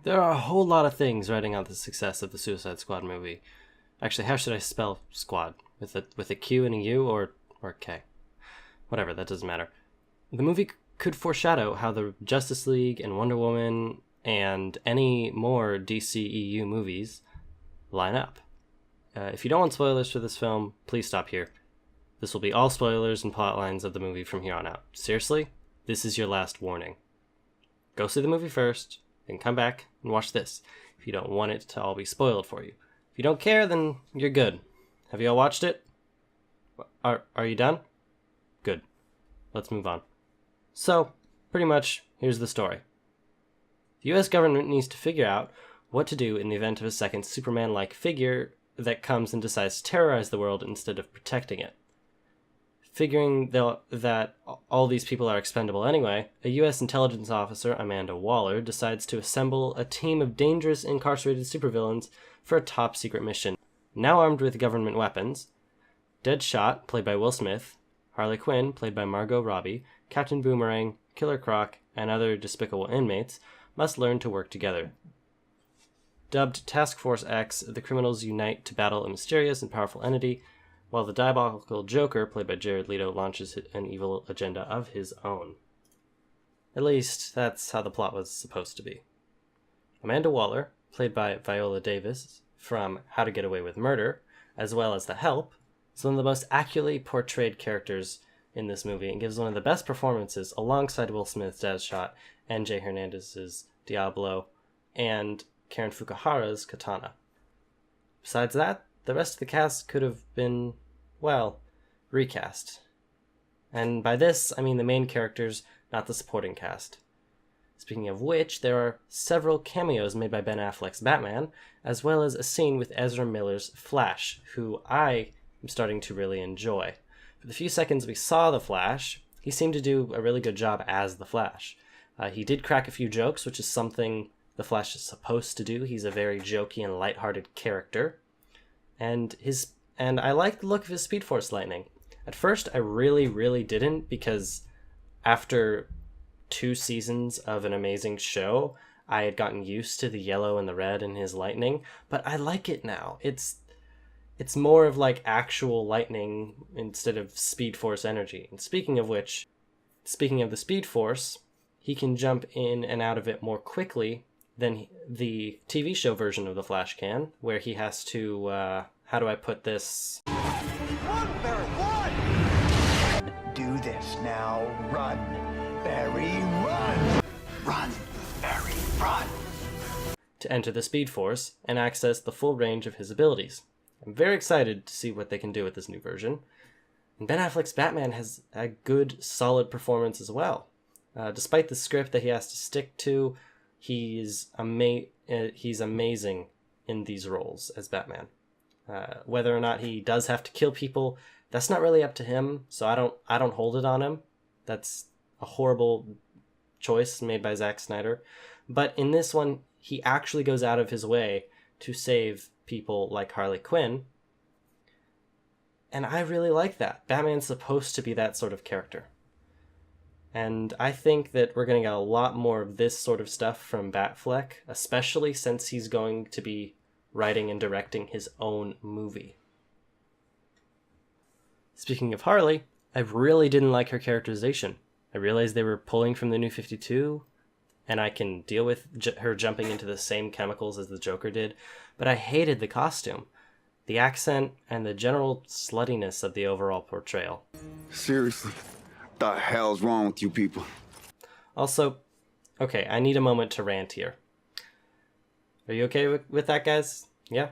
There are a whole lot of things riding on the success of the Suicide Squad movie. Actually, how should I spell squad? With a Q and a U or K? Whatever, that doesn't matter. The movie could foreshadow how the Justice League and Wonder Woman and any more DCEU movies line up. If you don't want spoilers for this film, please stop here. This will be all spoilers and plot lines of the movie from here on out. Seriously, this is your last warning. Go see the movie first, then come back and watch this if you don't want it to all be spoiled for you. If you don't care, then you're good. Have you all watched it? Are you done? Good. Let's move on. So, pretty much, here's the story. The US government needs to figure out what to do in the event of a second Superman-like figure that comes and decides to terrorize the world instead of protecting it. Figuring that all these people are expendable anyway, a U.S. intelligence officer, Amanda Waller, decides to assemble a team of dangerous, incarcerated supervillains for a top-secret mission. Now armed with government weapons, Deadshot, played by Will Smith, Harley Quinn, played by Margot Robbie, Captain Boomerang, Killer Croc, and other despicable inmates must learn to work together. Dubbed Task Force X, the criminals unite to battle a mysterious and powerful entity, while the diabolical Joker, played by Jared Leto, launches an evil agenda of his own. At least, that's how the plot was supposed to be. Amanda Waller, played by Viola Davis from How to Get Away with Murder, as well as The Help, is one of the most accurately portrayed characters in this movie and gives one of the best performances alongside Will Smith's Deadshot and Jay Hernandez's Diablo and Karen Fukuhara's Katana. Besides that, the rest of the cast could have been, well, recast. And by this, I mean the main characters, not the supporting cast. Speaking of which, there are several cameos made by Ben Affleck's Batman, as well as a scene with Ezra Miller's Flash, who I am starting to really enjoy. For the few seconds we saw the Flash, he seemed to do a really good job as the Flash. He did crack a few jokes, which is something the Flash is supposed to do. He's a very jokey and lighthearted character. And I like the look of his Speed Force lightning. At first, I really didn't, because after 2 seasons of an amazing show, I had gotten used to the yellow and the red in his lightning, but I like it now. It's more of like actual lightning instead of Speed Force energy. And speaking of the Speed Force, he can jump in and out of it more quickly than the TV show version of the Flash can, where he has to, how do I put this? Run, Barry, run! Do this now. Run, Barry, run! Run, Barry, run! To enter the Speed Force and access the full range of his abilities. I'm very excited to see what they can do with this new version. And Ben Affleck's Batman has a good, solid performance as well. Despite the script that he has to stick to, he's amazing in these roles as Batman. Whether or not he does have to kill people, that's not really up to him, so I don't hold it on him. That's a horrible choice made by Zack Snyder. But in this one, he actually goes out of his way to save people like Harley Quinn. And I really like that. Batman's supposed to be that sort of character. And I think that we're going to get a lot more of this sort of stuff from Batfleck, especially since he's going to be writing and directing his own movie. Speaking of Harley, I really didn't like her characterization. I realized they were pulling from the New 52, and I can deal with her jumping into the same chemicals as the Joker did, but I hated the costume, the accent, and the general sluttiness of the overall portrayal. Seriously, the hell's wrong with you people? Also, okay, I need a moment to rant here. Are you okay with that, guys? Yeah?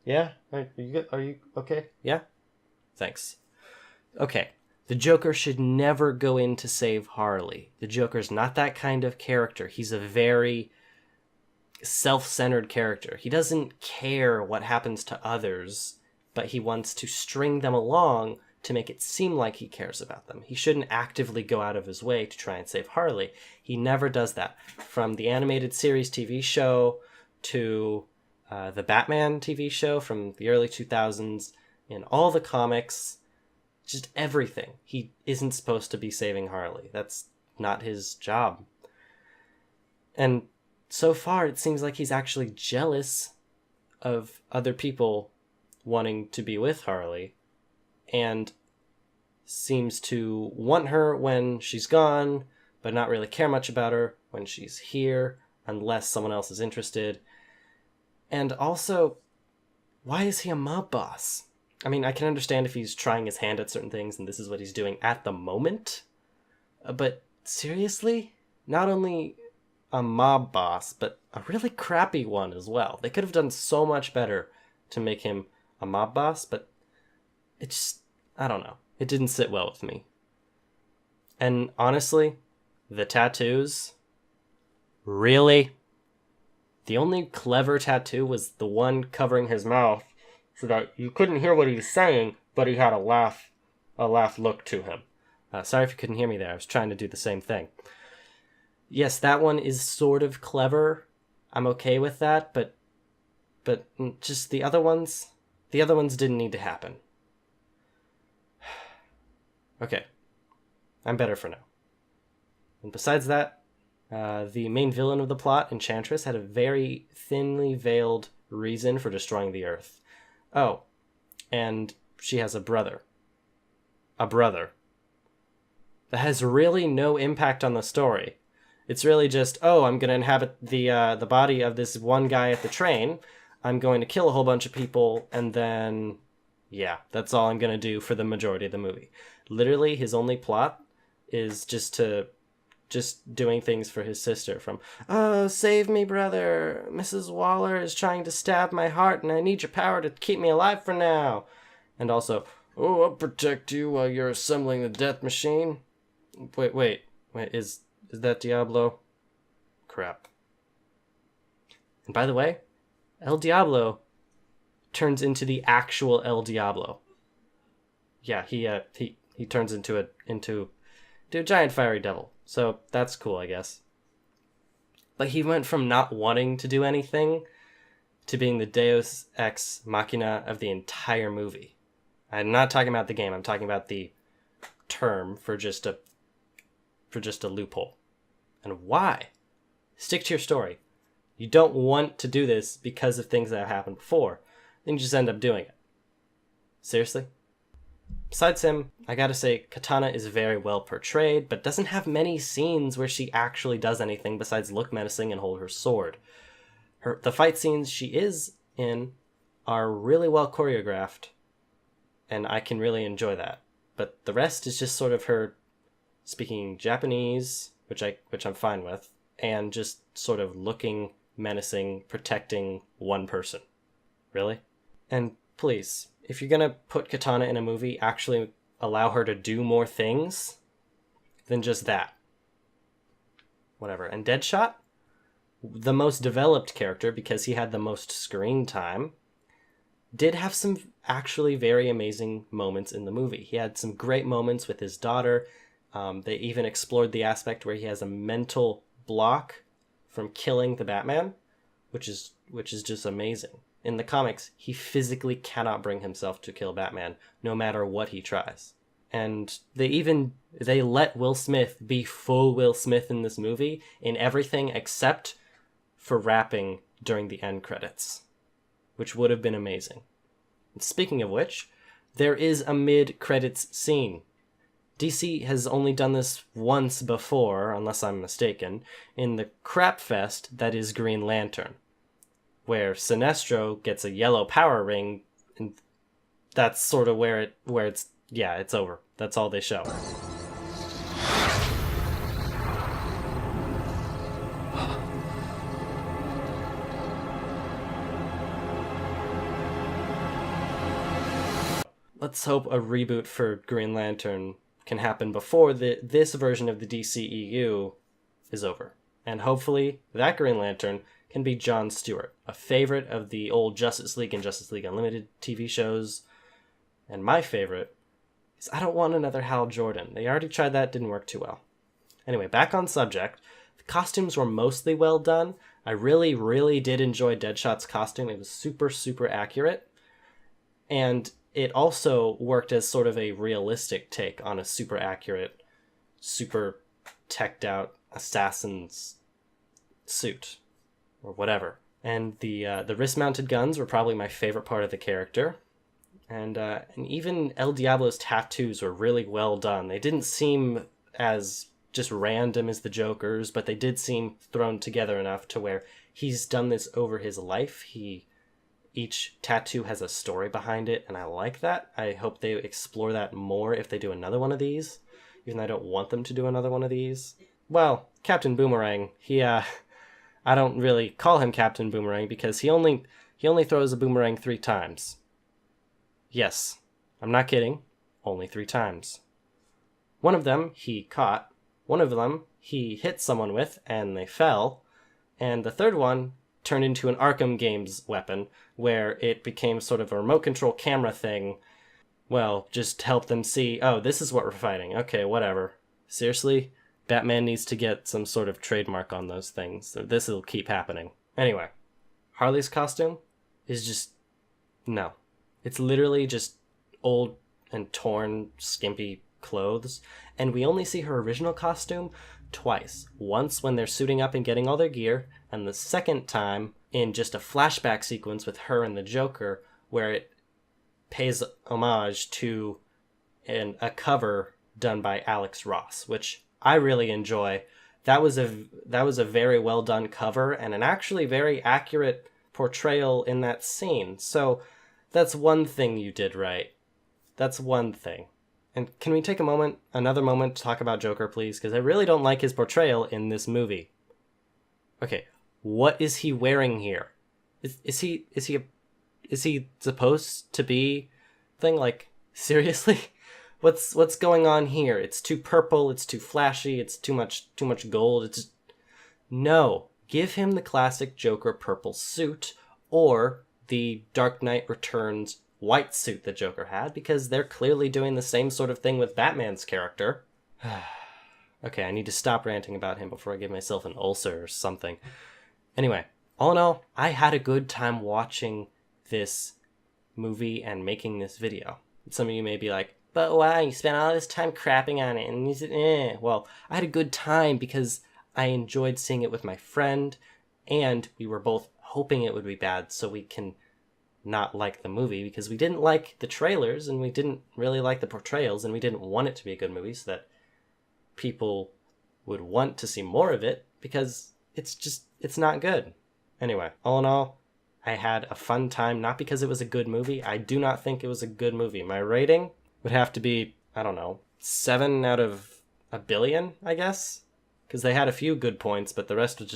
Yeah? Are you good? Are you okay? Yeah? Thanks. Okay, the Joker should never go in to save Harley. The Joker's not that kind of character. He's a very self-centered character. He doesn't care what happens to others, but he wants to string them along to make it seem like he cares about them. He shouldn't actively go out of his way to try and save Harley. He never does that. From the animated series TV show to the Batman TV show from the early 2000s, in all the comics, just everything. He isn't supposed to be saving Harley. That's not his job. And so far it seems like he's actually jealous of other people wanting to be with Harley, and seems to want her when she's gone, but not really care much about her when she's here, unless someone else is interested. And also, why is he a mob boss? I mean, I can understand if he's trying his hand at certain things and this is what he's doing at the moment, but seriously? Not only a mob boss, but a really crappy one as well. They could have done so much better to make him a mob boss, but it just, I don't know. It didn't sit well with me. And honestly, the tattoos, really? The only clever tattoo was the one covering his mouth so that you couldn't hear what he was saying, but he had a laugh look to him. Sorry if you couldn't hear me there. I was trying to do the same thing. Yes, that one is sort of clever. I'm okay with that, but just the other ones didn't need to happen. Okay, I'm better for now. And besides that, the main villain of the plot, Enchantress, had a very thinly veiled reason for destroying the Earth. Oh, and she has a brother. A brother. That has really no impact on the story. It's really just, oh, I'm going to inhabit the body of this one guy at the train. I'm going to kill a whole bunch of people, and then, yeah, that's all I'm going to do for the majority of the movie. Literally, his only plot is just doing things for his sister, from, oh, save me, brother. Mrs. Waller is trying to stab my heart, and I need your power to keep me alive for now. And also, oh, I'll protect you while you're assembling the death machine. Wait, is that Diablo? Crap. And by the way, El Diablo turns into the actual El Diablo. Yeah, he turns into a giant fiery devil. So that's cool, I guess. But he went from not wanting to do anything to being the Deus Ex Machina of the entire movie. I'm not talking about the game. I'm talking about the term for just a loophole. And why? Stick to your story. You don't want to do this because of things that have happened before. Then you just end up doing it. Seriously? Besides him, I gotta say, Katana is very well portrayed, but doesn't have many scenes where she actually does anything besides look menacing and hold her sword. The fight scenes she is in are really well choreographed, and I can really enjoy that. But the rest is just sort of her speaking Japanese, which I'm fine with, and just sort of looking menacing, protecting one person. Really? And please, if you're gonna put Katana in a movie, actually allow her to do more things than just that. Whatever. And Deadshot, the most developed character because he had the most screen time, did have some actually very amazing moments in the movie. He had some great moments with his daughter. They even explored the aspect where he has a mental block from killing the Batman, which is just amazing. In the comics, he physically cannot bring himself to kill Batman, no matter what he tries. And they let Will Smith be full Will Smith in this movie in everything except for rapping during the end credits, which would have been amazing. And speaking of which, there is a mid-credits scene. DC has only done this once before, unless I'm mistaken, in the crap fest that is Green Lantern, where Sinestro gets a yellow power ring, and that's sort of where it's over. That's all they show. Let's hope a reboot for Green Lantern can happen before this version of the DCEU is over. And hopefully that Green Lantern can be Jon Stewart, a favorite of the old Justice League and Justice League Unlimited TV shows. And my favorite is I don't want another Hal Jordan. They already tried that, didn't work too well. Anyway, back on subject. The costumes were mostly well done. I really, really did enjoy Deadshot's costume. It was super, super accurate. And it also worked as sort of a realistic take on a super accurate, super teched out assassin's suit. or whatever. And the wrist-mounted guns were probably my favorite part of the character. And even El Diablo's tattoos were really well done. They didn't seem as just random as the Joker's, but they did seem thrown together enough to where he's done this over his life. Each tattoo has a story behind it, and I like that. I hope they explore that more if they do another one of these, even though I don't want them to do another one of these. Well, Captain Boomerang, I don't really call him Captain Boomerang because he only throws a boomerang 3 times. Yes, I'm not kidding. Only 3 times. One of them he caught. One of them he hit someone with and they fell. And the third one turned into an Arkham Games weapon where it became sort of a remote control camera thing. Well, just help them see, oh, this is what we're fighting. Okay, whatever. Seriously? Batman needs to get some sort of trademark on those things. This will keep happening. Anyway, Harley's costume is just... no. It's literally just old and torn, skimpy clothes. And we only see her original costume twice. Once when they're suiting up and getting all their gear, and the second time in just a flashback sequence with her and the Joker, where it pays homage to a cover done by Alex Ross, which I really enjoy. That was a very well done cover and an actually very accurate portrayal in that scene. So that's one thing you did right. That's one thing. And can we take another moment to talk about Joker, please? Because I really don't like his portrayal in this movie. Okay, what is he wearing here? Is he supposed to be thing? Like, seriously? What's going on here? It's too purple, it's too flashy, it's too much gold. No. Give him the classic Joker purple suit or the Dark Knight Returns white suit the Joker had, because they're clearly doing the same sort of thing with Batman's character. Okay, I need to stop ranting about him before I give myself an ulcer or something. Anyway, all in all, I had a good time watching this movie and making this video. Some of you may be like, but why? You spent all this time crapping on it. And you said, Well, I had a good time because I enjoyed seeing it with my friend, and we were both hoping it would be bad so we can not like the movie, because we didn't like the trailers and we didn't really like the portrayals, and we didn't want it to be a good movie so that people would want to see more of it, because it's not good. Anyway, all in all, I had a fun time, not because it was a good movie. I do not think it was a good movie. My rating would have to be, I don't know, 7 out of a billion, I guess, because they had a few good points, but the rest was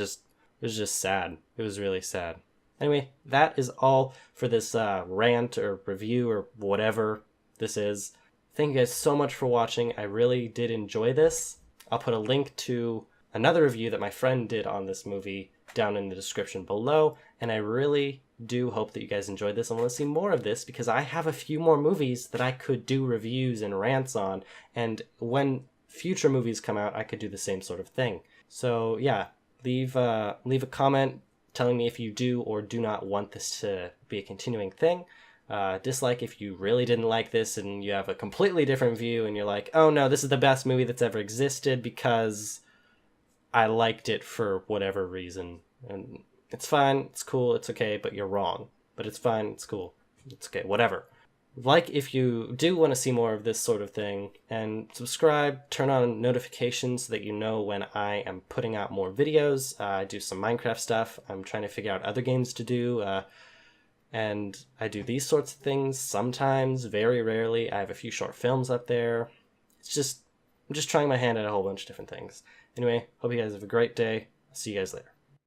just sad. It was really sad. Anyway, that is all for this rant or review or whatever this is. Thank you guys so much for watching. I really did enjoy this. I'll put a link to another review that my friend did on this movie down in the description below, and I really do hope that you guys enjoyed this and want to see more of this, because I have a few more movies that I could do reviews and rants on, and when future movies come out, I could do the same sort of thing. So yeah, leave a comment telling me if you do or do not want this to be a continuing thing. Dislike if you really didn't like this and you have a completely different view and you're like, oh no, this is the best movie that's ever existed because I liked it for whatever reason. And it's fine, it's cool, it's okay, but you're wrong. But it's fine, it's cool, it's okay, whatever. Like if you do want to see more of this sort of thing, and subscribe, turn on notifications so that you know when I am putting out more videos. I do some Minecraft stuff. I'm trying to figure out other games to do, and I do these sorts of things sometimes, very rarely. I have a few short films up there. I'm just trying my hand at a whole bunch of different things. Anyway, hope you guys have a great day. See you guys later.